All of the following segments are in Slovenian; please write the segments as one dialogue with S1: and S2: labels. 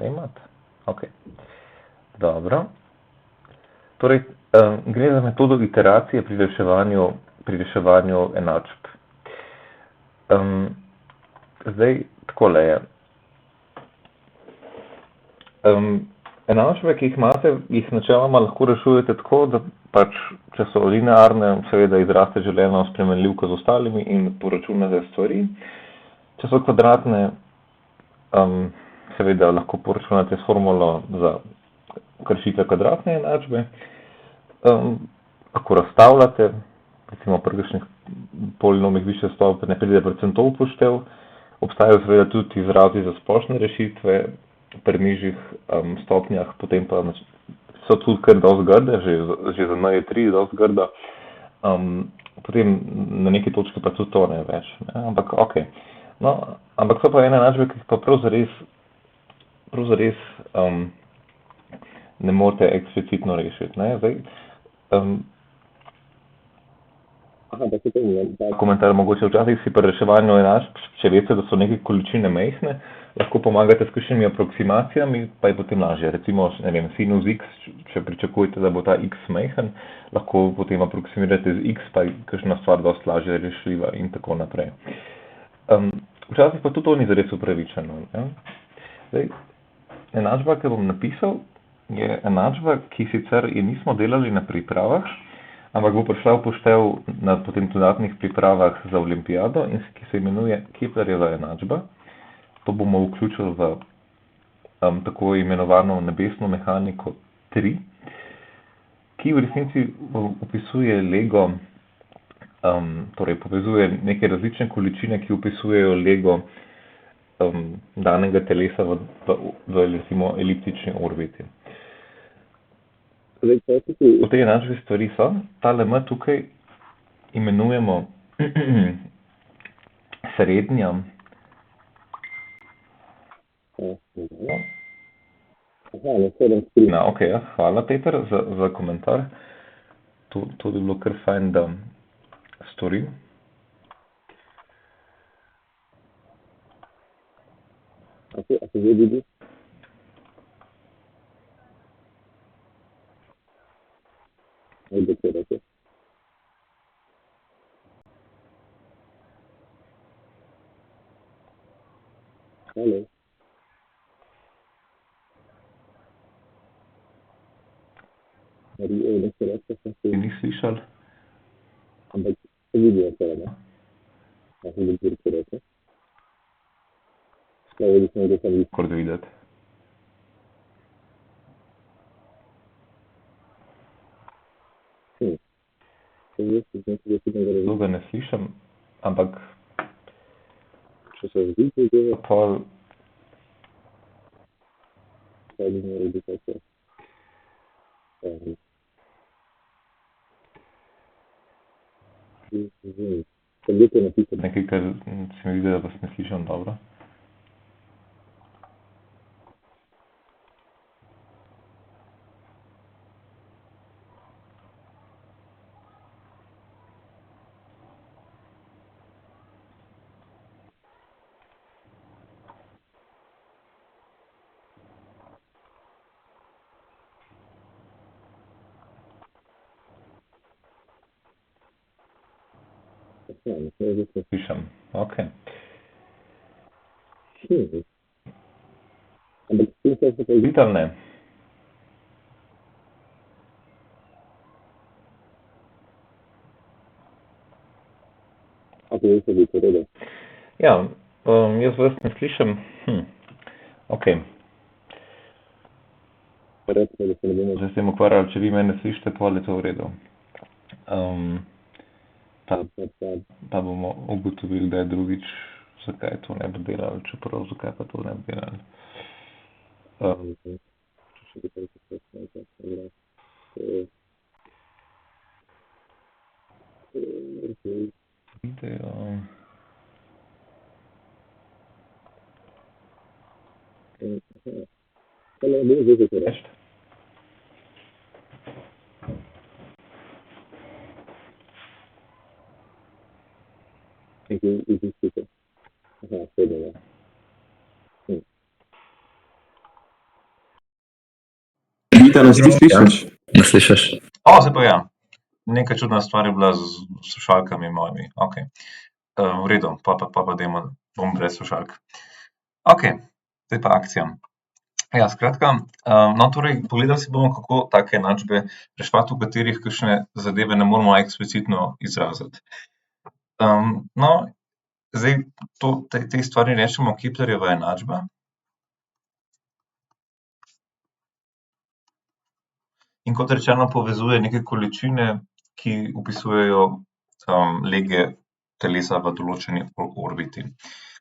S1: Imate? Ok. Dobro. Torej, gre za metodo iteracije pri reševanju enačb. Zdaj, takole je. Enačbe, ki jih imate, jih načeloma lahko rešujete tako, da pač, če so linearne, seveda izraste želeno spremenljivko z ostalimi in poračunate stvari. Če so kvadratne, seveda lahko poračunate s formulo za kršitev kvadratne enačbe. Lahko razstavljate, recimo pri kakšnih polinomih višje stopnje pride predvsem to v upoštev. Obstajajo seveda tudi izrazi za splošne rešitve pri nižjih stopnjah, potem pa so tudi kar dosti grde, že za n je 3 dosti grda. Potem na neki točki pa tudi to ne več, ne? Ampak okej. No, ampak so pa ene enačbe, ki jih pa prav zares ne morete eksplicitno rešiti, ne? Zdaj, da se ta komentar mogoče včasih si pri reševanju enačb, če veste, da so neke količine majhne, lahko pomagate s kakšnimi aproksimacijami, pa je potem lažje. Recimo, ne vem, sinus x, če pričakujete, da bo ta x majhen, lahko potem aproksimirate z x, pa je kakšna stvar dosti lažje rešljiva in tako naprej. Včasih pa tudi to ni zares upravičeno, ne? Zdaj, enačba, ki bom napisal, je enačba, ki sicer je nismo delali na pripravah, ampak bo prišla v poštev na potem dodatnih pripravah za olimpijado in ki se imenuje Keplerjeva enačba. To bomo vključili v tako imenovano nebesno mehaniko 3, ki v resnici opisuje lego, torej povezuje neke različne količine, ki opisujejo lego danega telesa v recimo eliptični orbiti. V tej enačbi stvari so, tale m tukaj imenujemo srednja. Ok, ja, hvala Peter za komentar. To bi bilo kar fajn, da storim. A se že vidi? Ajde, če reče. Halo. Da se reče, se ni slišal. Ampak se vidijo seveda. Ja sem bil če reče. Spravili smo, da sem Discord videti. Zelo ga ne slišam, ampak če se zdi, da je pol bi morali biti tako. Nekaj, kar se mi zdi, da vas ne slišam dobro. Slišam, okej. Ampak slišal se pa vidite ali ne? Okej, se vidite, redo. Ja, jaz vas ne slišam. Okej. Recimo, da se ne bomo zdaj s tem ukvarjali, če vi mene slišite, pol je to v redu. Pa bomo ugotovili, da je drugič, zakaj to ne bi delali, čeprav zakaj pa to ne bi delali. Video. Echt? Aha, seveda.
S2: Vita, nas ti slišiš?
S3: Ne slišiš?
S1: Se pa ja. Neka čudna stvar je bila z slušalkami mojimi. Ok. V redu, pa bom brez slušalk. Ok, zdaj pa akcija. Ja, skratka, torej pogledali si bomo, kako take enačbe reševati, v katerih kakšne zadeve ne moremo eksplicitno izraziti. Zdaj tej stvari rečemo Keplerjeva enačba. In kot rečeno, povezuje neke količine, ki opisujejo lege telesa v določeni orbiti.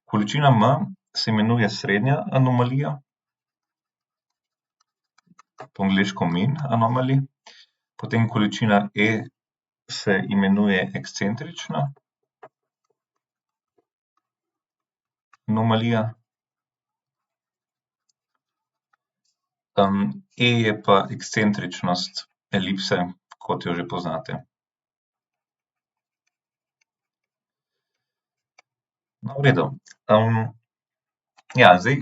S1: Količina m se imenuje srednja anomalija, po angleško mean anomaly, potem količina e se imenuje ekscentrična anomalija, e je pa ekscentričnost elipse, kot jo že poznate. No, v redu. Ja, zdaj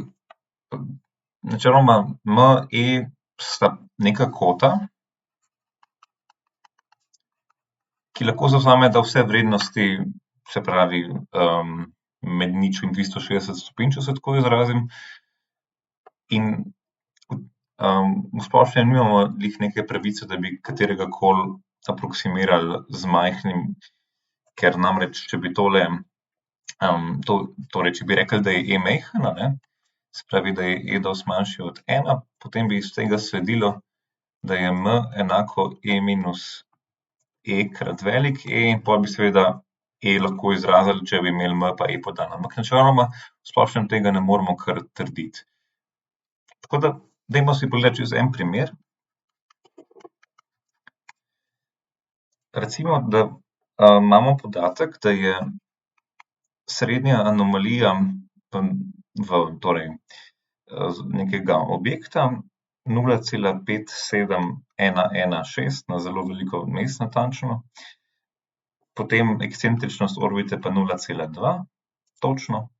S1: načeloma m, e sta neka kota, ki lahko zavzameta vse vrednosti, se pravi med 0 in 360 stopinj, če se tako izrazim. In v splošnem nimamo glih neke pravice, da bi kateregakoli aproksimirali z majhnim, ker namreč, če bi torej, če bi rekli, da je e majhen, ne, se pravi, da je e dosti manjši od 1, potem bi iz tega sledilo, da je m enako e minus e krat velik E, in pol bi seveda E lahko izrazili, če bi imeli m pa E podan. Ampak načeloma v splošnem tega ne moremo kar trditi. Tako da dajmo si pogledati čez en primer. Recimo, da imamo podatek, da je srednja anomalija torej nekega objekta 0,57116 na zelo veliko mest natančno, potem ekscentričnost orbite pa 0,2 točno.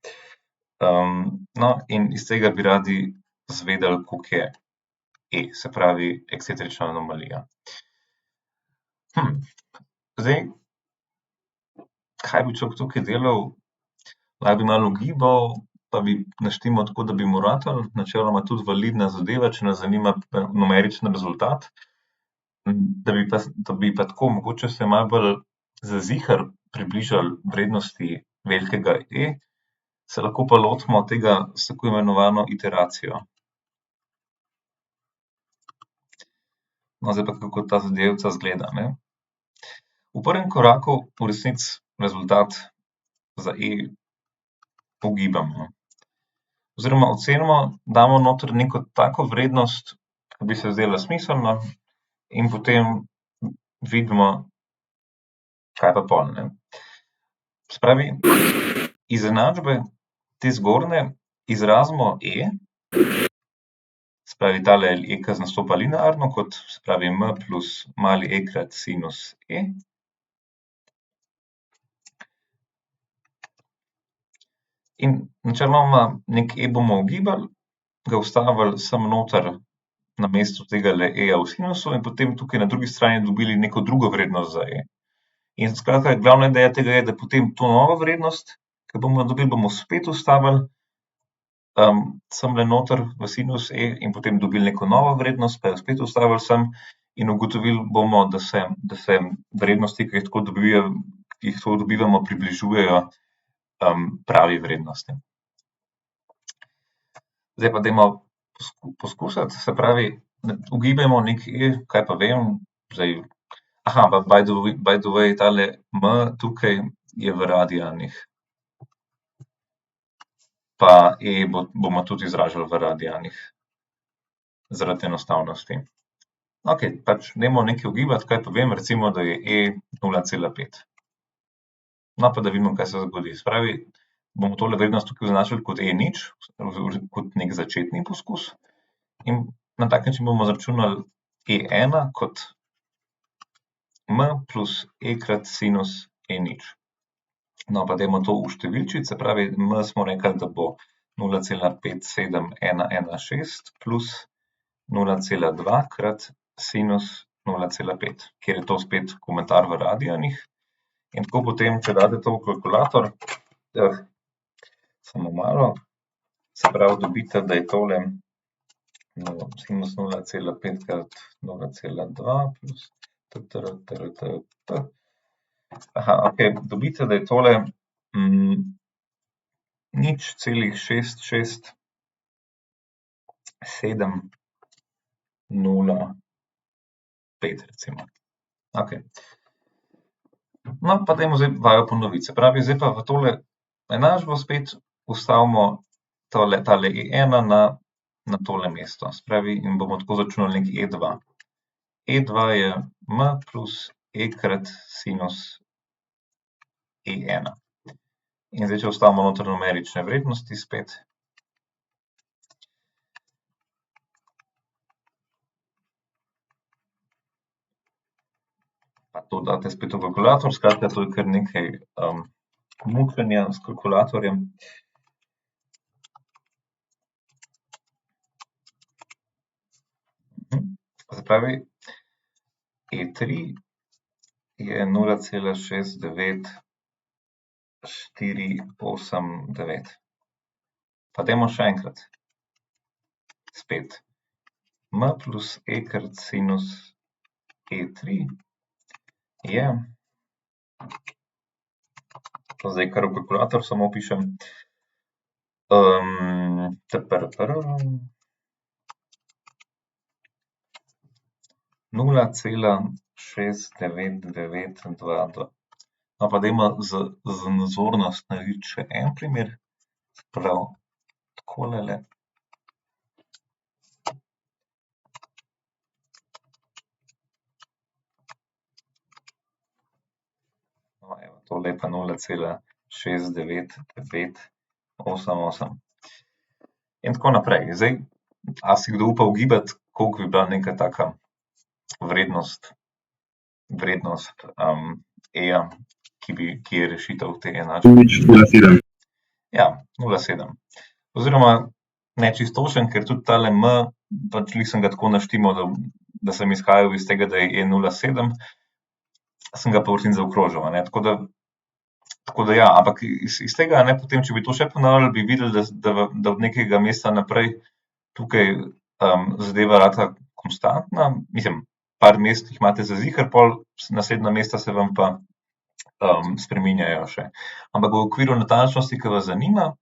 S1: In iz tega bi radi izvedeli, koliko je E, se pravi ekscentrična anomalija. Zdaj, kaj bi človek tukaj delal? Lahko bi malo ugibal, pa bi naštimal tako, da bi mu ratalo, načeloma tudi validna zadeva, če nas zanima numerični rezultat. Da bi pa tako mogoče se malo bolj za ziher približali vrednosti velikega E, se lahko pa lotimo tega s tako imenovano iteracijo. No, zdaj pa kako ta zadevca izgleda, ne. V prvem koraku v resnici rezultat za E ugibamo. Oziroma ocenimo, damo noter neko tako vrednost, ki bi se zdela smiselna, in potem vidimo, kaj pa pol, ne. Se pravi, iz enačbe te zgornje izrazimo E, se pravi tale E, ki nastopa linearno, kot se pravi m plus mali E krat sinus E. In načeloma neki E bomo ugibali, ga vstavili sem noter namesto tegale E-ja v sinusu in potem tukaj na drugi strani dobili neko drugo vrednost za E. In skratka, glavna ideja tega je, da potem to novo vrednost, ki bomo dobili, bomo spet vstavili semle noter v sinus E in potem dobili neko novo vrednost, pa jo spet vstavili sem in ugotovili bomo, da se vrednosti, ki jih tako dobivamo, približujejo pravi vrednosti. Zdaj pa dajmo poskusiti, se pravi, ugibajmo neki E, kaj pa vem, zdaj, pa by the way, tale m tukaj je v radianih. Pa E bomo tudi izražali v radianih, zaradi enostavnosti. Ok, pač dajmo nekaj ugibati, kaj pa vem, recimo, da je E 0,5. No, pa da vidimo, kaj se zgodi. Se pravi, bomo tole vrednost tukaj označili kot E0, kot neki začetni poskus. In na tak način bomo izračunali E1 kot m plus E krat sinus E0. No, pa dajmo to uštevilčiti, se pravi, m smo rekli, da bo 0,57116 plus 0,2 krat sinus 0,5, kjer je to spet komentar v radijanih. In tako potem, če date to v kalkulator, samo malo, se pravi, dobite, da je tole sinus 0,5 krat 0,2 plus okej, dobite, da je tole 0,66705 recimo. Okej. No, pa dajmo zdaj vajo ponoviti. Se pravi, zdaj pa v tole enačbo spet vstavimo tale E1 na tole mesto. Se pravi, in bomo tako začunali neki E2. E2 je m plus E krat sinus E1. In zdaj, če vstavimo noter numerične vrednosti spet. Pa to date spet v kalkulator, skratka, to je kar nekaj mučenja s kalkulatorjem. Se pravi, E3 je 0,69489. Pa dajmo še enkrat. Spet. M plus E krat sinus E3 je, to zdaj kar v kalkulator samo pišem, 0,69922. No, pa dajmo za nazornost narediti še en primer. Prav, takolele. No, evo, tole je pa 0,69988. In tako naprej. Zdaj, a si kdo upa ugibati, koliko bi bila neka taka vrednost E-ja, ki je rešitev te enačbe?
S2: 0,7.
S1: Ja, 0,7. Oziroma ne čisto točen, ker tudi tale M, pač glih sem ga tako naštimal, da sem izhajal iz tega, da je E 0,7, sem ga pa v resnici zaokrožil, a ne. Tako da ja, ampak iz tega, ne, potem, če bi to še ponavljali, bi videli, da od nekega mesta naprej tukaj zadeva rata konstantna. Mislim, par mest jih imate za ziher, pol naslednja mesta se vam pa spreminjajo še. Ampak v okviru natančnosti, ki vas zanima,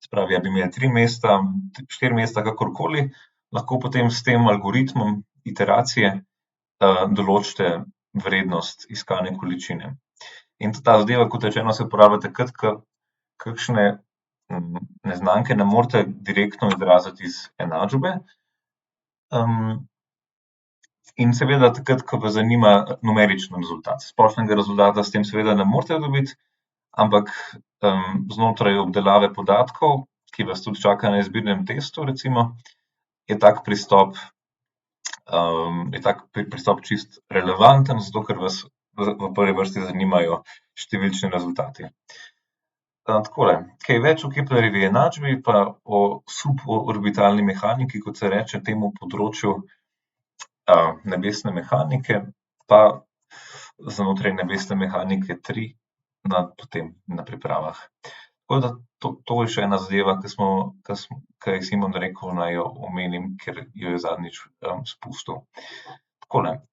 S1: se pravi, bi imeli 3 mesta, 4 mesta, kakorkoli, lahko potem s tem algoritmom iteracije določite vrednost iskane količine. In ta zadeva, kot rečeno, se uporablja takrat, ko kakšne neznanke ne morete direktno izraziti iz enačbe. In seveda takrat, ko vas zanima numeričen rezultat. Splošnega rezultata s tem seveda ne morete dobiti, ampak znotraj obdelave podatkov, ki vas tudi čaka na izbirnem testu recimo, je tak pristop čisto relevanten, zato ker vas v prvi vrsti zanimajo številčni rezultati. Takole, kaj več o Keplerjevi enačbi pa o suborbitalni mehaniki, kot se reče temu področju nebesne mehanike, pa znotraj nebesne mehanike 3 potem na pripravah. Tako da to je še ena zadeva, ki je Simon rekel, naj jo omenim, ker jo je zadnjič spustil. Takole.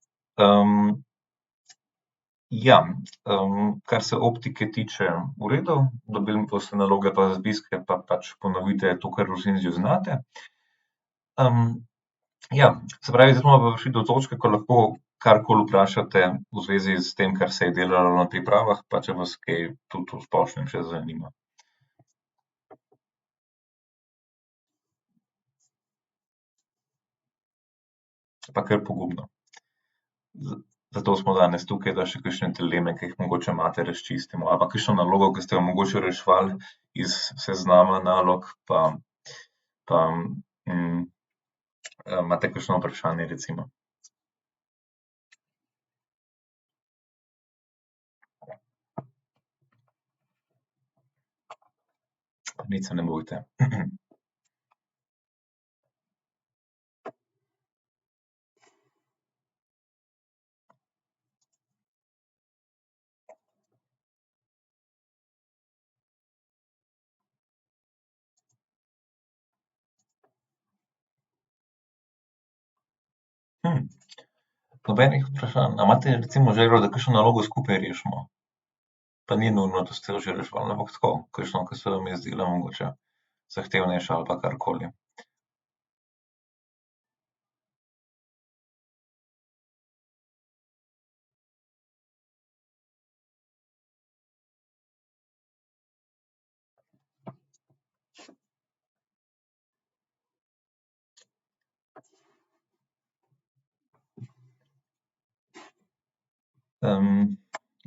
S1: Ja, kar se optike tiče, v redu, dobili boste naloge pa zvezke, pa pač ponovite to, kar v resnici že znate. Ja, se pravi, zdaj smo pa prišli do točke, ko lahko karkoli vprašate v zvezi s tem, kar se je delalo na pripravah, pa če vas kaj tudi v splošnem še zanima. Pa kar pogumno. Zato smo danes tukaj, da še kakšne dileme, ki jih mogoče imate, razčistimo, ali pa kakšno nalogo, ki ste jo mogoče reševali iz seznama nalog, pa imate kakšno vprašanje recimo. Nič se ne bojte. Hm. Nobenih vprašanj. A imate recimo željo, da kakšno nalogo skupaj rešimo? Pa ni nujno, da ste jo že reševali, ampak tako, kakšno, ki se vam je zdela mogoče zahtevnejša ali pa karkoli.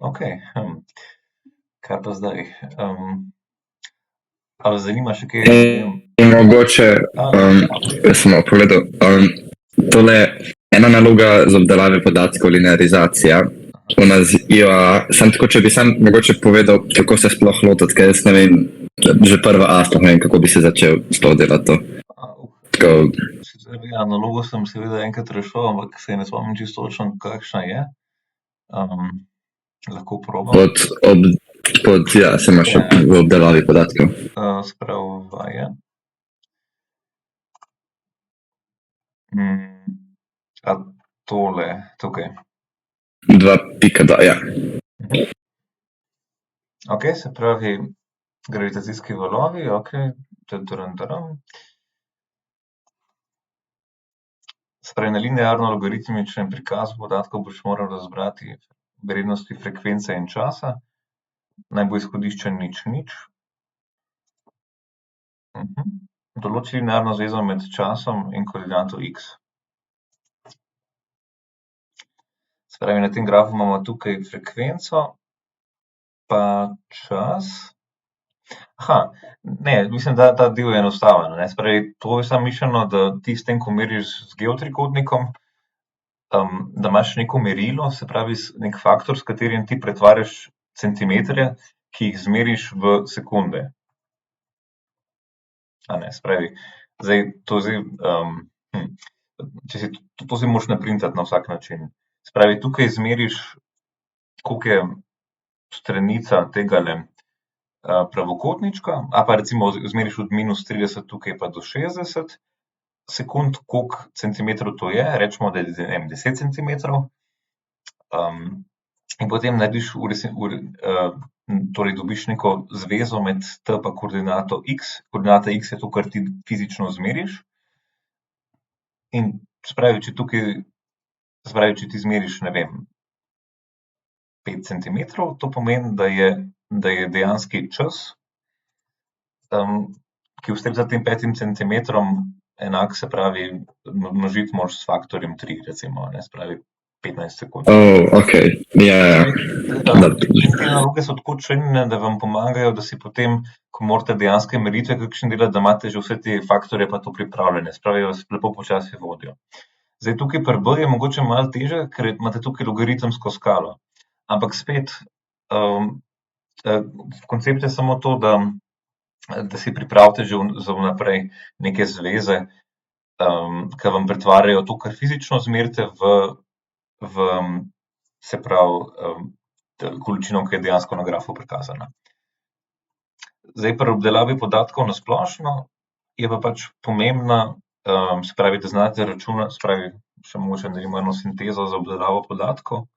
S1: Okej, kaj pa zdaj? A vas zanima še kaj, ne vem?
S2: Mogoče, jaz sem malo pogledal, tole ena naloga z obdelave podatkov, linearizacija, ona z IOA, sam tako, če bi sam mogoče povedal, kako se sploh lotiti, ker jaz ne vem, že prva A sploh ne vem, kako bi se začel sploh delati to. Tako,
S1: Sicer, ja, nalogo sem seveda enkrat rešil, ampak se ne spomnim čisto točno, kakšna je. Lahko probam.
S2: ja, se imaš v obdelavi podatkov.
S1: Se pravi, vaje. A tole, tukaj.
S2: 2.2, ja.
S1: Ok, se pravi, gravitacijski valovi, ok. Tadadadam. Se pravi, na linearno-logaritmičnem prikazu podatkov boš moral razbrati vrednosti frekvence in časa. Naj bo izhodišče nič, nič. Določi linearno zvezo med časom in koordinato x. Se pravi, na tem grafu imamo tukaj frekvenco pa čas. Ne, mislim, da ta del je enostaven, ne. Se pravi, to je samo mišljeno, da ti s tem, ko meriš z geotrikotnikom, da imaš neko merilo, se pravi neki faktor, s katerim ti pretvarjaš centimetre, ki jih izmeriš v sekunde. A ne, se pravi, zdaj to to si moraš naprintati na vsak način. Se pravi, tukaj izmeriš, koliko je stranica tegale pravokotnička, ali pa recimo izmeriš od -30 tukaj pa do 60 sekund, koliko centimetrov to je, recimo, da je, ne vem, 10 centimetrov. In potem narediš torej dobiš neko zvezo med t pa koordinato x. Koordinata x je to, kar ti fizično izmeriš. In se pravi, če ti izmeriš, ne vem, 5 centimetrov, to pomeni, da je dejanski čas, ki ustreza tem 5 centimetrom, enak, se pravi, množiti moraš s faktorjem 3, recimo, ne, se pravi 15 sekund.
S2: Okej, ja.
S1: Te naloge so tako členjene, da vam pomagajo, da si potem, ko morate dejanske meritve kakšne delati, da imate že vse te faktorje pa to pripravljene, se pravi, vas lepo počasi vodijo. Zdaj tukaj pri B je mogoče malo težje, ker imate tukaj logaritemsko skalo. Ampak spet, koncept je samo to, da si pripravite že za vnaprej neke zveze, ke vam pretvarjajo to, kar fizično izmerite, se pravi, količino, ki je dejansko na grafu prikazana. Zdaj pri obdelavi podatkov na splošno je pa pač pomembna, se pravi, da znate računati, se pravi, še mogoče naredimo eno sintezo za obdelavo podatkov.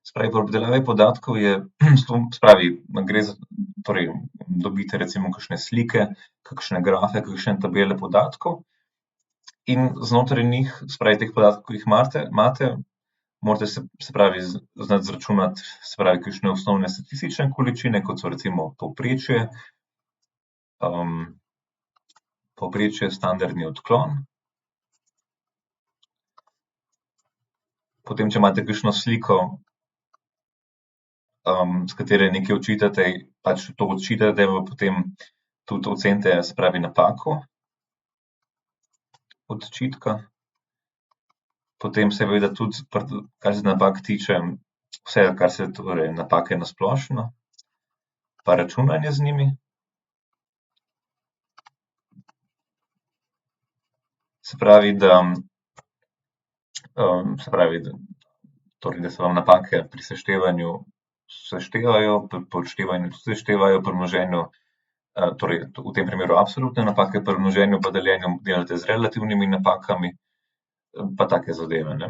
S1: Se pravi, pri obdelavi podatkov je, se pravi, gre za, torej dobite recimo kakšne slike, kakšne grafe, kakšne tabele podatkov in znotraj njih, se pravi, teh podatkov, ki jih imate, morate se pravi, znati izračunati, se pravi, kakšne osnovne statistične količine, kot so recimo povprečje, standardni odklon. Potem, če imate kakšno sliko, s katere nekaj odčitate, pač to odčitate, potem tudi ocenite, se pravi, napako odčitka. Potem seveda tudi, kar se napak tiče, vse, kar se torej napake na splošno, pa računanje z njimi. Se pravi, torej, da se vam napake pri seštevanju seštevajo, pri odštevanju tudi seštevajo, pri množenju torej v tem primeru absolutne napake, pri množenju pa deljenju delate z relativnimi napakami, pa take zadeve, ne.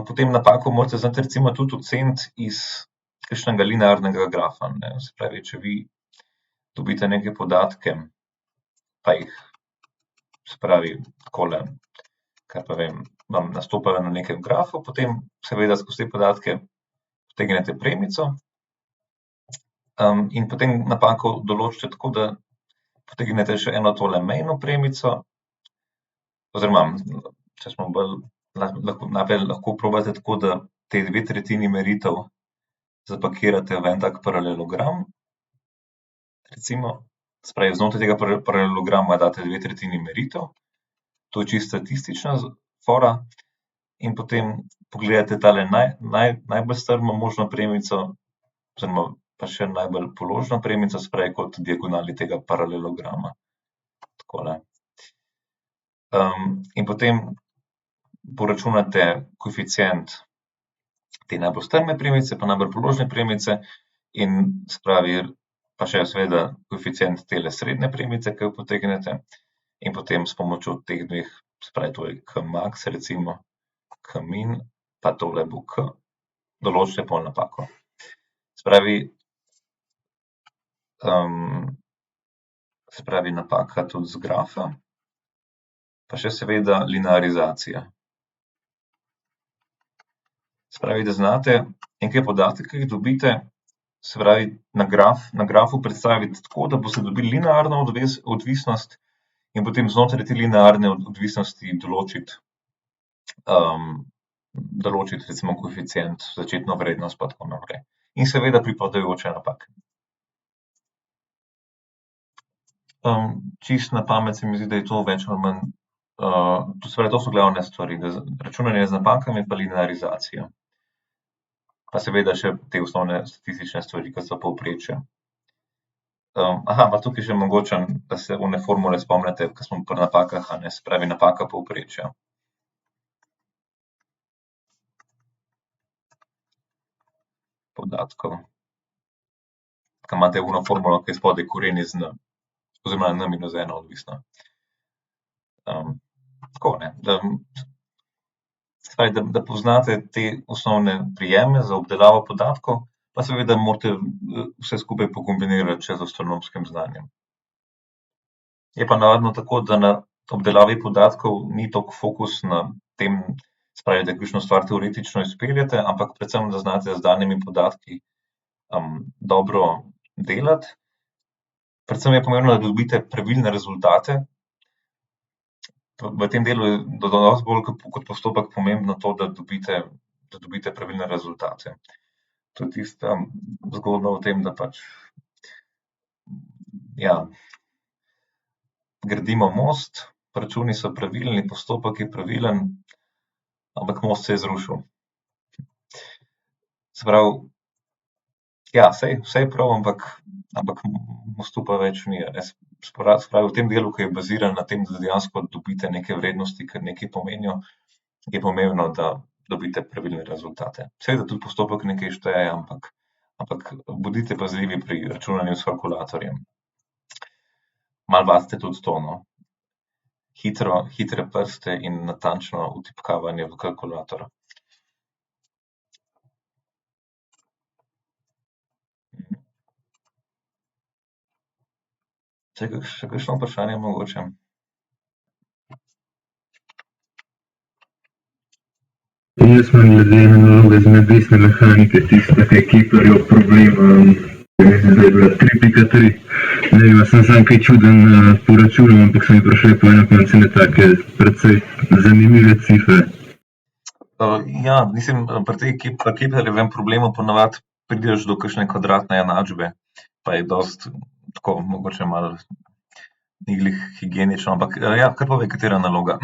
S1: Potem napako morate znati recimo tudi oceniti iz kakšnega linearnega grafa, ne. Se pravi, če vi dobite neke podatke, pa jih, se pravi, takole, kaj pa vem, vam nastopajo na nekem grafu, potem seveda skozi te podatke potegnete premico, in potem napako določite tako, da potegnete še eno tole mejno premico, oziroma, če smo bolj, najprej lahko probate tako, da te 2/3 meritev zapakirate v en tak paralelogram, recimo, se pravi, znotraj tega paralelograma date 2/3 meritev, to je čisto statistična fora, in potem pogledate tale najbolj strmo možno premico, oziroma pa še najbolj položno premico, se pravi kot diagonali tega paralelograma. Takole. In potem poračunate koeficient te najbolj strme premice pa najbolj položne premice in, se pravi, pa še seveda koeficient tele srednje premice, ki jo potegnete, in potem s pomočjo teh dveh, se pravi, to je Kmax recimo, Kmin, pa tole bo K, določite pol napako. Se pravi napaka tudi z grafa, pa še seveda linearizacija. Se pravi, da znate neke podatke, ki jih dobite, se pravi, na grafu predstaviti tako, da boste dobili linearno odvisnost in potem znotraj te linearne odvisnosti določiti recimo koeficient, začetno vrednost pa tako naprej. In seveda pripadajoče napake. Čisto na pamet se mi zdi, da je to več ali manj, to se pravi, to so glavne stvari, računanje z napakami pa linearizacija. Pa seveda še te osnovne statistične stvari, kot so povprečja. Pa tukaj še mogoče, da se one formule spomnite, ko smo pri napakah, a ne, se pravi napaka povprečja. Podatkov. Ko imate ono formulo, ki je spodaj koren iz n, oziroma n-1 odvisno. Tako, ne, se pravi, da poznate te osnovne prijeme za obdelavo podatkov, pa seveda morate vse skupaj pokombinirati še z astronomskim znanjem. Je pa navadno tako, da na obdelavi podatkov ni toliko fokus na tem, se pravi, da kakšno stvar teoretično izpeljete, ampak predvsem, da znate z danimi podatki dobro delati. Predvsem je pomembno, da dobite pravilne rezultate. V tem delu je dosti bolj kot postopek pomembno to, da dobite pravilne rezultate. To je tista zgodba o tem, da pač, ja, gradimo most, računi so pravilni, postopek je pravilen, ampak most se je zrušil. Se pravi, ja, saj vse je prav, ampak mostu pa več ni, a ne. Se pravi, v tem delu, ki je baziran na tem, da dejansko dobite neke vrednosti, ki nekaj pomenijo, je pomembno, da dobite pravilne rezultate. Seveda tudi postopek nekaj šteje, ampak bodite pazljivi pri računanju s kalkulatorjem. Malo pazite tudi to, no. Hitre prste in natančno vtipkavanje v kalkulator. Še kakšno vprašanje mogoče?
S3: Jaz imam glede na naloge z nebesne mehanike, tiste, ki je Keplerjev problem, mislim, da je bila 3.3. Ne vem, sem sam kaj čuden poračunal, ampak so mi prišle po eno koncu take precej zanimive cifre.
S1: Ja, mislim, pri Keplerjevem problemu ponavadi prideš do kakšne kvadratne enačbe, pa je dosti tako mogoče malo ni glih higienično, ampak ja, kar povej, katera naloga.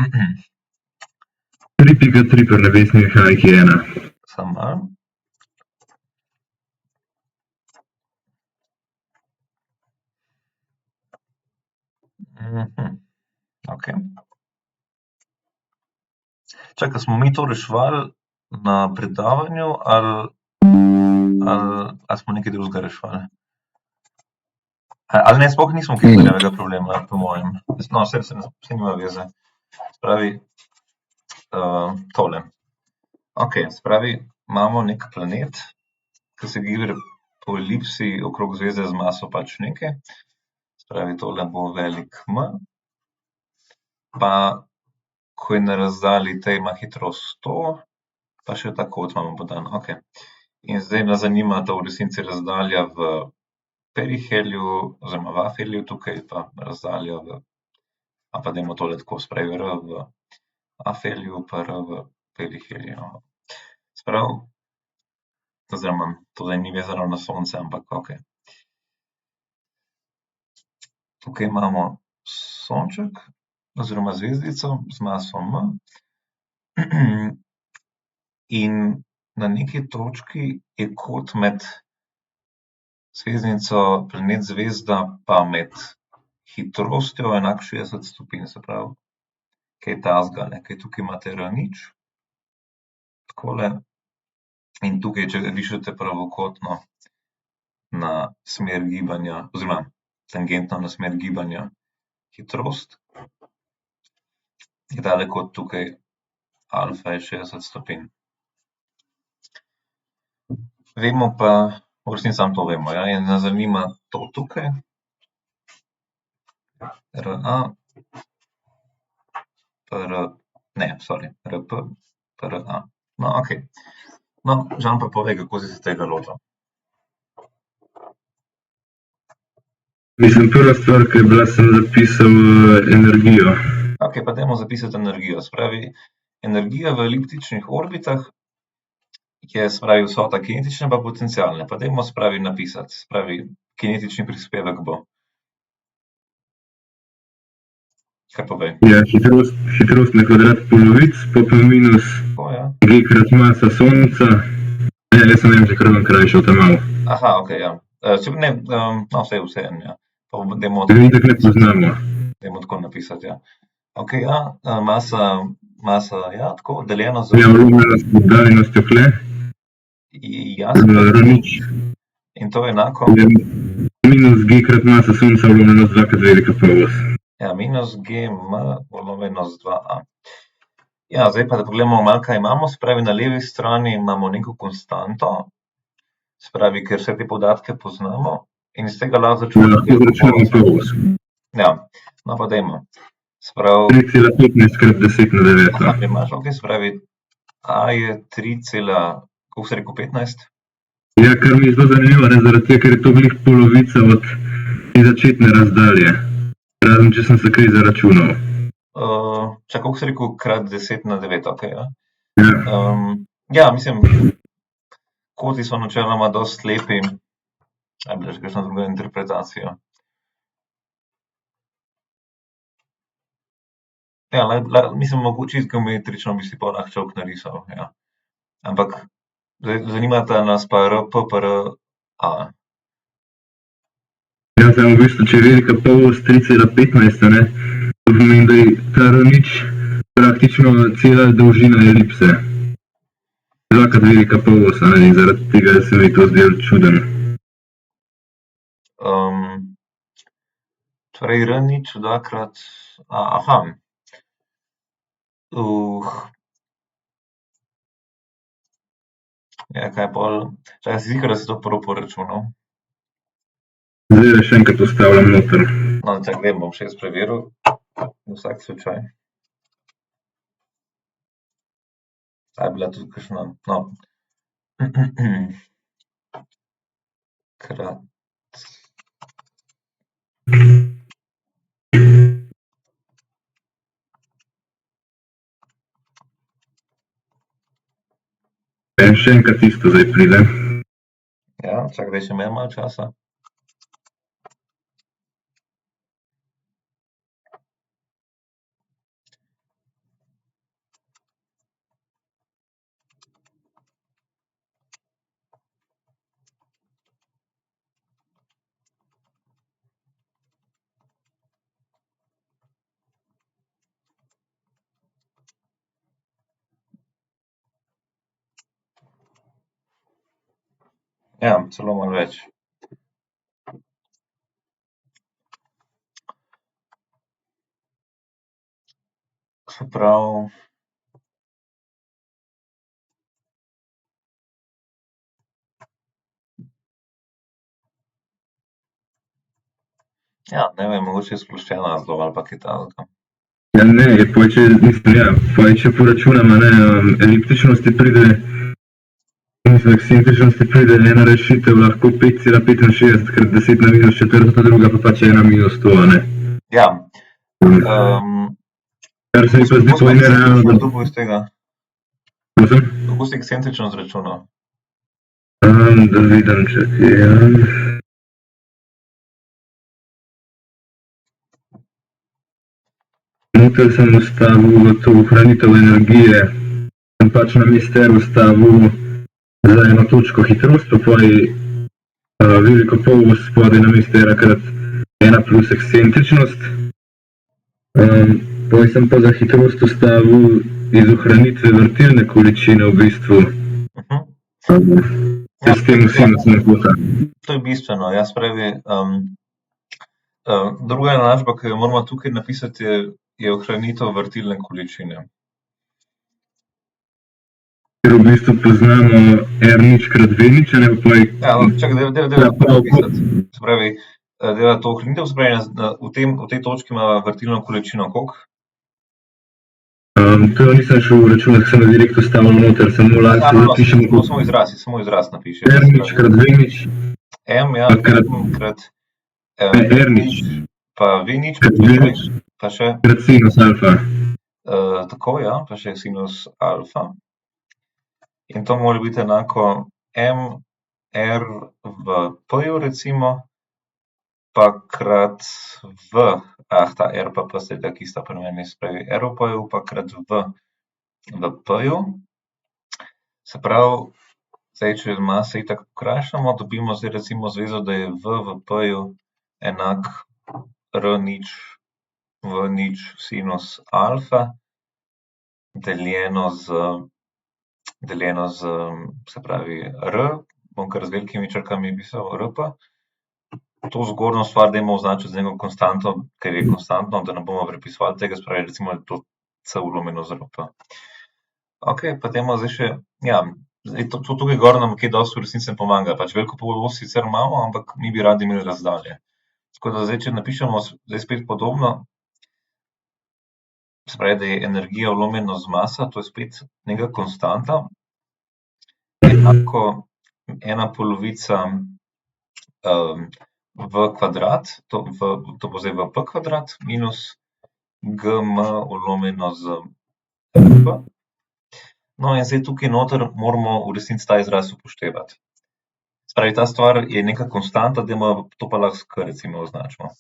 S3: 3.3 pri nebesni mehaniki 1.
S1: Samo malo. Okej. Čakaj, smo mi to reševali na predavanju ali smo nekaj drugega reševali? Ali ne, sploh nismo Keplerjevega problema, po mojem. No, vse nima veze. Spravi, tole. Ok, spravi, imamo nek planet, ki se giblje po elipsi okrog zvezde z maso pač nekaj. Spravi, tole bo velik M. Pa, ko je na razdalji tej, ima hitrost 100, pa še ta kot imamo podan. Ok. In zdaj nas zanima to v resnici razdalja v periheliju, oziroma v afeliju tukaj, pa razdalja v, a pa dajmo tole tako, spravi R v afeliju, pa R v periheliju. Sprav, oziroma to zdaj ni vezano na sonce, ampak ok. Tukaj imamo sonček, oziroma zvezdico z maso M. In na neki točki je kot med zvezdnico, planet zvezda pa med hitrostjo enak 60 stopinj, se pravi, kaj takega, kaj tukaj imate R0, takole, in tukaj, če rišete pravokotno na smer gibanja, oziroma tangentno na smer gibanja hitrost, je tale kot tukaj alfa je 60 stopinj. Vemo pa, v resnici samo to vemo, ja, in nas zanima to tukaj, RA, RP, pa RA. No, ok. No, Žan pa povej, kako si se tega lotil.
S3: Mislim, prva stvar, ki je bila, sem zapisal energijo.
S1: Ok, pa dajmo zapisati energijo. Spravi, energija v eliptičnih orbitah je, spravi, vsota kinetične pa potencialne. Pa dajmo, spravi, napisati. Spravi, kinetični prispevek bo. Kaj povej?
S3: Ja, hitrost na kvadrat polovic, pa minus
S1: Ja.
S3: G krat masa sonca. Ja, jaz sem že kar krajšal tam malo.
S1: Aha, ok, ja. Ne, no, vse en, ja. Pa dajmo
S3: Mi tako ne poznamo.
S1: Dajmo tako napisati, ja. Ok, ja, masa, ja, tako, deljeno z...
S3: Ja, volumnost z oddaljenostjo hle.
S1: Jasno.
S3: R0
S1: In to je enako?
S3: je minus G krat masa sonca, volumnost 2 krat velika polovica.
S1: Ja, minus GM, volumnost 2A. Ja, zdaj pa da pogledamo malo, kaj imamo. Spravi, na levi strani imamo neko konstanto, spravi, ker vse te podatke poznamo, in iz tega lahko
S3: Izračunamo polovico.
S1: Ja, no pa dajmo. Sprav...
S3: 3,15 krat 10 na 9.
S1: Aha, imaš, ok, spravi, A je 3, koliko si rekel, 15?
S3: Ja, kar mi je zelo zanimivo, ne, zaradi tega, ker je to glih polovica od začetne razdalje. Razen, če sem se kaj zaračunal.
S1: Koliko si rekel, krat 10 na 9, ok, ja.
S3: Ja.
S1: Ja, mislim, koti so načeloma dosti lepi. Ali bila še kakšna druga interpretacija? Ja, mislim, mogoče geometrično bi si pol lahko človek narisal, ja. Ampak zanimata nas pa R, P pa R, A.
S3: Ja, samo v bistvu, če je velika polovica 3,15, ne, to pomeni, da je ta R0 praktično cela dolžina elipse. Dvakrat velika polovica, ne, in zaradi tega se mi to zdelo čuden.
S1: Torej R0 dvakrat, aha. Ja, kaj pol, čakaj, si ziher, da si to prav poračunal?
S3: Zdaj še enkrat postavljam noter.
S1: No, čakaj, bom še jaz preveril, na vsak slučaj. A je bila tudi kakšna, no. Krat.
S3: Še enkrat isto zdaj pride.
S1: Ja, čakaj, še imam malo časa. Ja, celo malo več. Se pravi, ja, ne vem, mogoče je sploščena zelo ali pa kaj takega.
S3: Ja, ne, poj, če, mislim, ja, poj, če poračunamo, ne, eliptičnosti pride, mislim, ekscentričnosti pride ena rešitev lahko 5,65 krat 10 na minus četrta, druga pa pač 1 minus 100, ne.
S1: Ja,
S3: Kar se mi pa zdi poj nerealno, da...
S1: kako iz tega?
S3: Prosim?
S1: Kako si ekscentrično zračunal?
S3: Da vidim, čakaj, ja. Noter sem ustavil v to ohranitev energije, sem pač na mister ustavil za eno točko hitrost, pa poj veliko pol spodaj na mistera krat 1 plus ekscentričnost. Poj sem pa za hitrost ustavil iz ohranitve vrtilne količine v bistvu. Sistem sinusne kota.
S1: To je bistveno, jaz pravi, druga enačba, ki jo moramo tukaj napisati, je ohranitev vrtilne količine.
S3: Ker v bistvu poznamo R0 krat V0, ne pa poj...
S1: Ja, čakaj, dela to napisati. Se pravi, dela to ohranitev, se pravi, v tej točki ima vrtilno količino koliko?
S3: To nisem šel računati, sem na direkt ustavil noter, samo lahko se zapišemo...
S1: Samo izraz napiše.
S3: R0 krat V0.
S1: M, ja, krat...
S3: R0.
S1: Pa V0, pa še...
S3: Krat sinus alfa.
S1: Tako, ja, pa še sinus alfa. In to mora biti enako M, R v P-ju recimo, pa krat V, ta R pa P sta tako ista pri meni, se pravi R v P-ju pa krat V v P-ju. Se pravi, zdaj, če mase itak pokrajšamo, dobimo zdaj recimo zvezo, da je V v P-ju enak R0 V0 sinus alfa deljeno z, se pravi, R, bom kar z velikimi črkami pisal RP. To zgornjo stvar dajmo označiti z neko konstanto, ker je konstantno, da ne bomo prepisovali tega, se pravi, recimo, da je to C vlomljeno z RP. Ok, pa dajmo zdaj še, ja, zdaj to tukaj gor nam kaj dosti v resnici ne pomaga, pač veliko polos sicer imamo, ampak mi bi radi imeli razdalje. Tako da zdaj, če napišemo zdaj spet podobno, se pravi, da je energija vlomljena z masa, to je spet neka konstanta, enako 1/2 v kvadrat, to bo zdaj v P kvadrat, minus GM vlomljeno z RP. No, in zdaj tukaj noter moramo v resnici ta izraz upoštevati. Se pravi, ta stvar je neka konstanta, dajmo to pa lahko s K recimo označimo.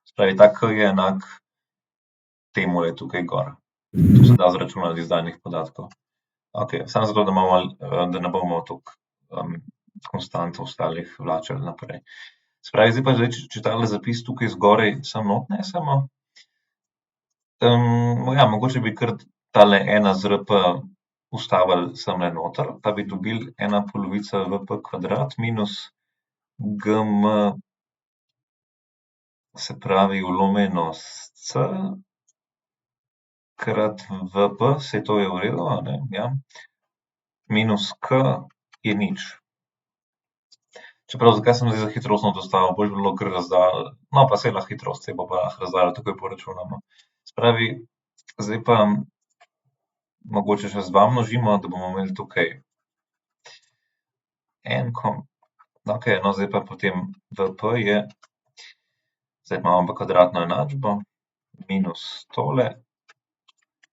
S1: Se pravi, ta K je enak temu je tukaj gor. To se da zračunati iz danih podatkov. Ok, samo zato, da ne bomo toliko konstant ostalih vlačili naprej. Se pravi, zdaj pa če tale zapis tukaj zgoraj samo not nesemo, ja, mogoče bi kar tale 1 z RP ustavili semle noter, pa bi dobili 1/2 VP kvadrat minus GM, se pravi, vlomljeno s C krat VP, saj to je v redu, a ne, ja, minus K je 0. Čeprav, zakaj sem zdaj za hitrostno dostavil, bolj bi bilo kar razdalj, no, pa saj lahko hitrost, saj bo pa lahko razdaljo takoj poračunamo. Se pravi, zdaj pa mogoče še z 2 množimo, da bomo imeli tukaj ok, no, zdaj pa potem VP je, zdaj imamo pa kvadratno enačbo, minus tole,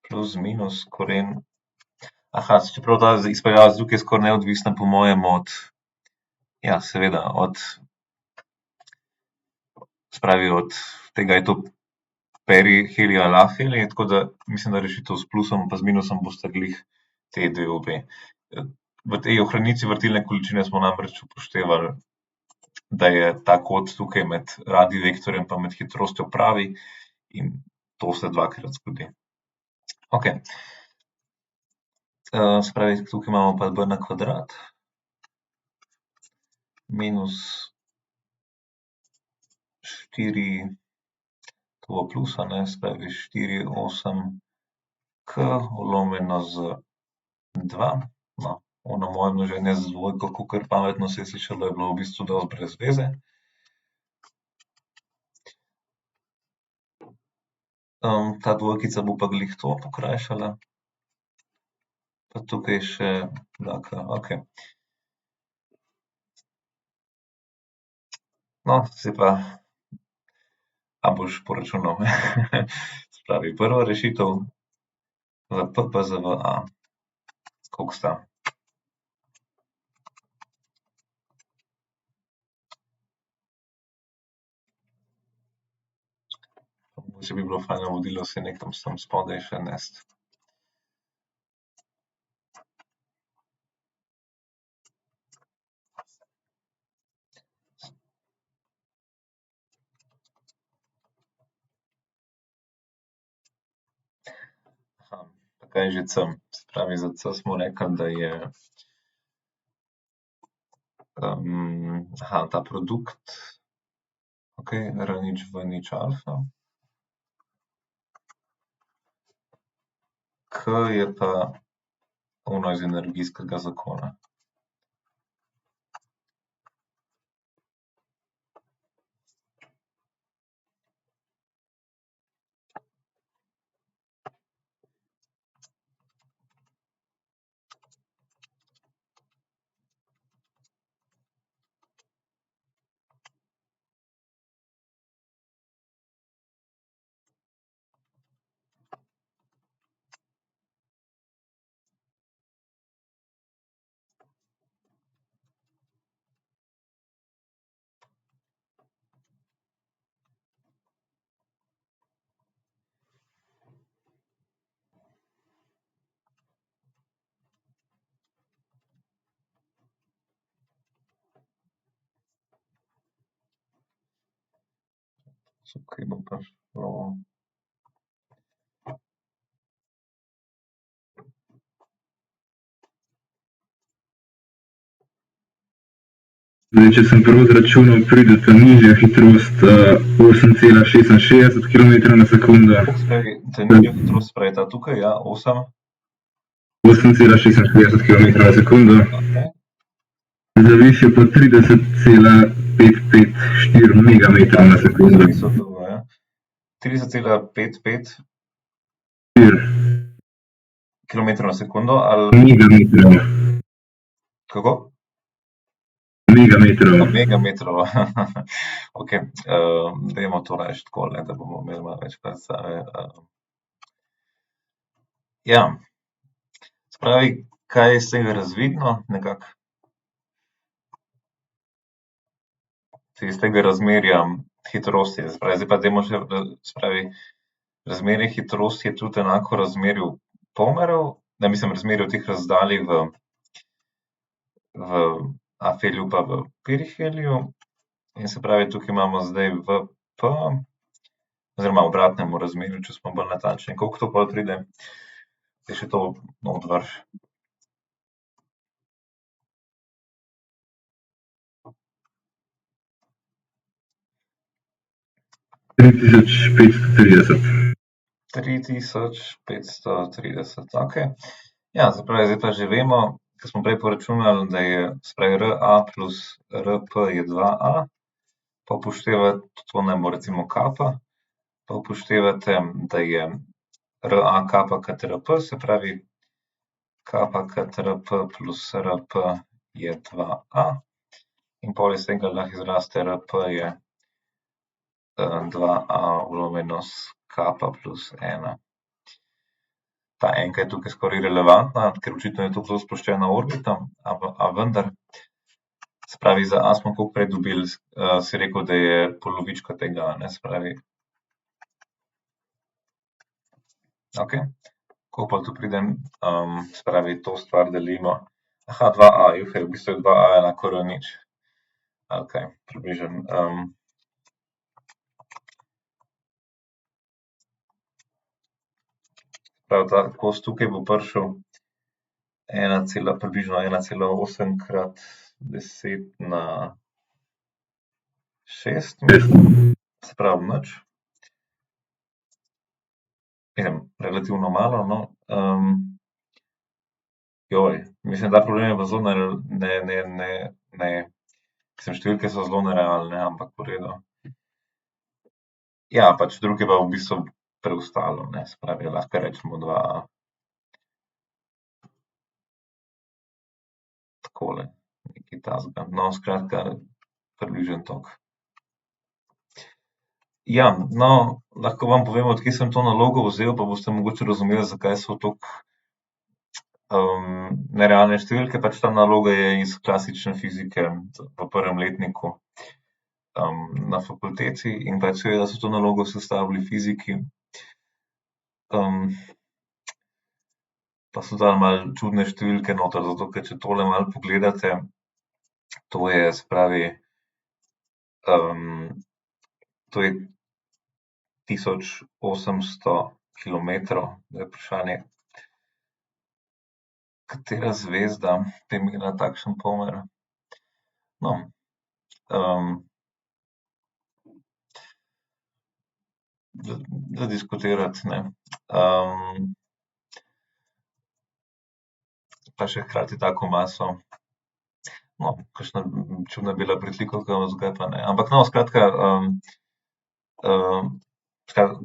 S1: plus minus koren, čeprav ta izpeljava tukaj skoraj neodvisna po mojem od, ja, seveda, se pravi, od tega je to periheli ali aheli, tako da mislim, da rešitev s plusom pa z minusom bosta glih te dve obe. V tej ohranitvi vrtilne količine smo namreč upoštevali, da je ta kot tukaj med radivektorjem pa med hitrostjo pravi in to se dvakrat zgodi. Ok. Se pravi, tukaj imamo pa B na kvadrat minus 4, to bo plus, a ne, se pravi 4, 8 k vlomljeno z 2. No, ono moje množenje z dvojko, kakor pametno se je slišalo, je bilo v bistvu dosti brez veze. Ta dvojkica bo pa glih to pokrajšala. Pa tukaj še 2k, okej. No, zdaj pa, a boš poračunal? Se pravi, prva rešitev v P pa z v A. Koliko sta? Mogoče bi bilo fajn navodilo se nekam sem spodaj še nesti. Aha, pa kaj je že C? Se pravi, za C smo rekli, da je ta produkt, okej, R nič V nič alfa. K je pa ono iz energijskega zakona. Tukaj bo pa šlo.
S3: Zdaj, če sem prav izračunal, pride ta nižja hitrost 8,66 km na sekundo.
S1: Se pravi, ta nižja hitrost, se pravi ta tukaj, ja, 8.
S3: 8,66 km na sekundo.
S1: Okej.
S3: Za višjo pa 30,554 megametrov na sekundo.
S1: Zapisal to, ja. 30,55 kilometrov na sekundo ali
S3: Megametrov.
S1: kako?
S3: Megametrov.
S1: Megametrov. Okej, dajmo to reči takole, da bomo imeli malo več predstave. Ja, se pravi, kaj je iz tega razvidno nekako? Iz tega razmerja hitrosti, se pravi, zdaj pa dajmo še, se pravi, razmerje hitrosti je tudi enako razmerju polmerov, ne, mislim razmerju teh razdalj v afelju pa v periheliju. In se pravi, tukaj imamo zdaj v P, oziroma obratnemu razmerju, če smo bolj natančni. Koliko to pol pride? Zdaj še to not vrš.
S3: Tisoč
S1: 3530, okej. Ja, se pravi, zdaj pa že vemo, ko smo prej poračunali, da je, se pravi, RA plus RP je 2A, pa upoštevati, to naj bo recimo kapa, pa upoštevate, da je RA kapa krat RP, se pravi, kapa krat RP plus RP je 2A. In pol iz tega lahko izraste RP je 2A vlomljeno s kapa plus 1. Ta enka je tukaj skoraj irelevantna, ker očitno je to zelo sploščena orbita, a vendar, se pravi, za A smo koliko prej dobili, si rekel, da je polovička tega, ne, se pravi. Okej, koliko pa tu pride, se pravi, to stvar delimo. 2A, v bistvu je 2A enako R nič. Okej, približno. Prav ta kos tukaj bo prišel približno 1,8 krat 10 na 6, se pravi nič. relativno malo, no. Mislim, ta problem je pa zelo mislim, številke so zelo nerealne, ampak v redu. Ja, pač drugi pa v bistvu preostalo, ne, se pravi, lahko rečemo 2A. Takole, nekaj takega. No, skratka, približno toliko. Ja, no, lahko vam povem, od kje sem to nalogo vzel, pa boste mogoče razumeli, zakaj so toliko nerealne številke. Pač ta naloga je iz klasične fizike v prvem letniku na fakulteti in pač seveda so to nalogo sestavili fiziki. Pa so dali malo čudne številke noter, zato ker če tole malo pogledate, to je, se pravi, to je 1800 kilometrov, da je vprašanje, katera zvezda bi imela takšen pomer. No, za diskutirati, ne. Pa še hkrati tako maso. No, kakšna čudna bela pritlikavka, zakaj pa ne. Ampak no, skratka,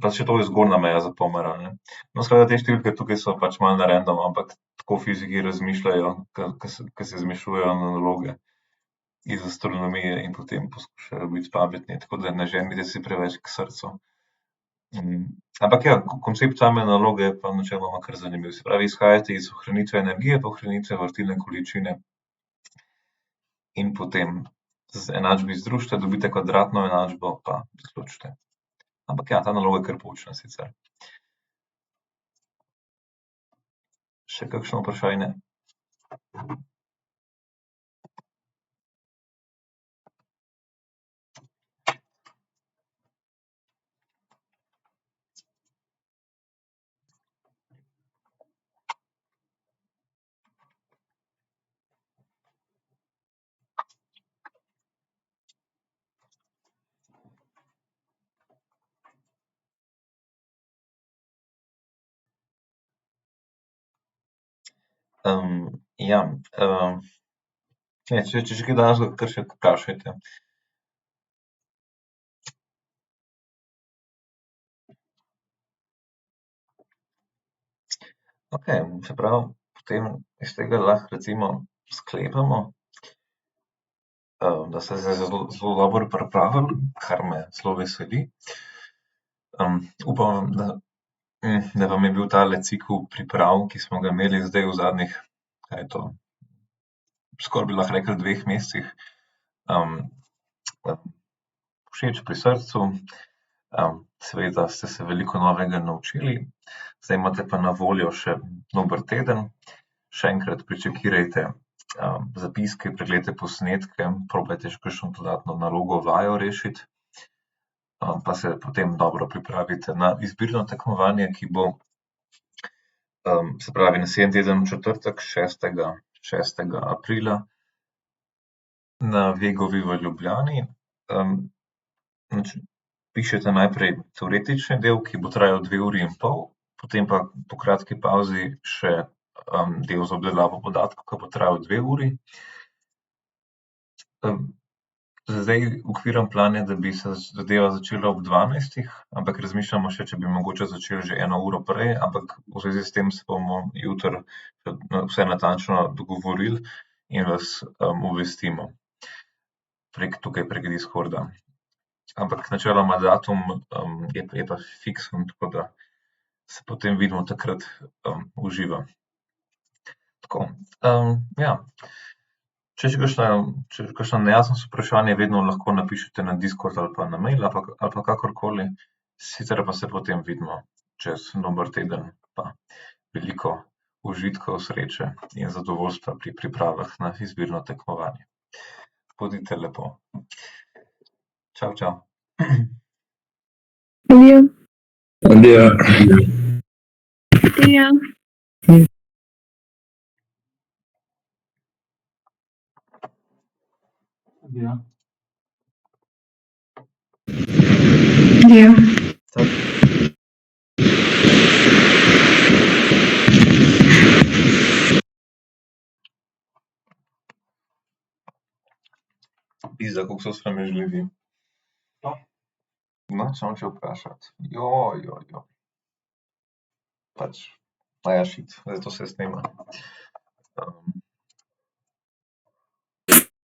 S1: pa še to je zgornja meja za pomer, a ne. No, skratka, te številke tukaj so pač malo na random, ampak tako fiziki razmišljajo, ke se izmišljujejo naloge iz astronomije in potem poskušajo biti pametni, tako da ne žemljite si preveč k srcu. Ampak ja, koncept same naloge je pa načeloma kar zanimiv. Se pravi, izhajate iz ohranitve energije pa ohranitve vrtilne količine in potem z enačbi združite, dobite kvadratno enačbo, pa izločite. Ampak ja, ta naloga je kar poučna sicer. Še kakšno vprašanje? Ja, če še kaj takega, kar še vprašajte. Okej, se pravi, potem iz tega lahko recimo sklepamo, da ste se zelo dobro pripravili, kar me zelo veseli. Upam, da vam je bil tale cikel priprav, ki smo ga imeli zdaj v zadnjih, kaj je to, skoraj bi lahko rekli 2 mesecih, všeč, pri srcu. Seveda ste se veliko novega naučili, zdaj imate pa na voljo še dober teden. Še enkrat prečekirajte zapiske, preglejte posnetke, probajte še kakšno dodatno nalogo, vajo rešiti. Pa se potem dobro pripravite na izbirno tekmovanje, ki bo, se pravi, naslednji teden v četrtek, 6. aprila na Vegovi v Ljubljani. Pišete najprej teoretični del, ki bo trajal 2 uri in pol, potem pa po kratki pavzi še del za obdelavo podatkov, ki bo trajal 2 uri. Zdaj okviren plan je, da bi se zadeva začela ob 12, ampak razmišljamo še, če bi mogoče začeli že 1 uro prej, ampak v zvezi s tem se bomo jutri vse natančno dogovorili in vas obvestimo prek Discorda. Ampak načeloma datum je pa fiksen, tako da se potem vidimo takrat v živo. Tako, ja. Če je kakšno nejasnost vprašanje, vedno lahko napišete na Discord ali pa na mail ali pa kakorkoli, sicer pa se potem vidimo čez dober teden, pa veliko užitkov, sreče in zadovoljstva pri pripravah na izbirno tekmovanje. Bodite lepo. Čau, čau.
S4: Adijo.
S2: Adijo.
S4: Adijo.
S1: Adijo.
S4: Adijo.
S1: Tako. pizza, kako so sramežljivi. No, če vam še vprašati. Pač, shit, zato se snema.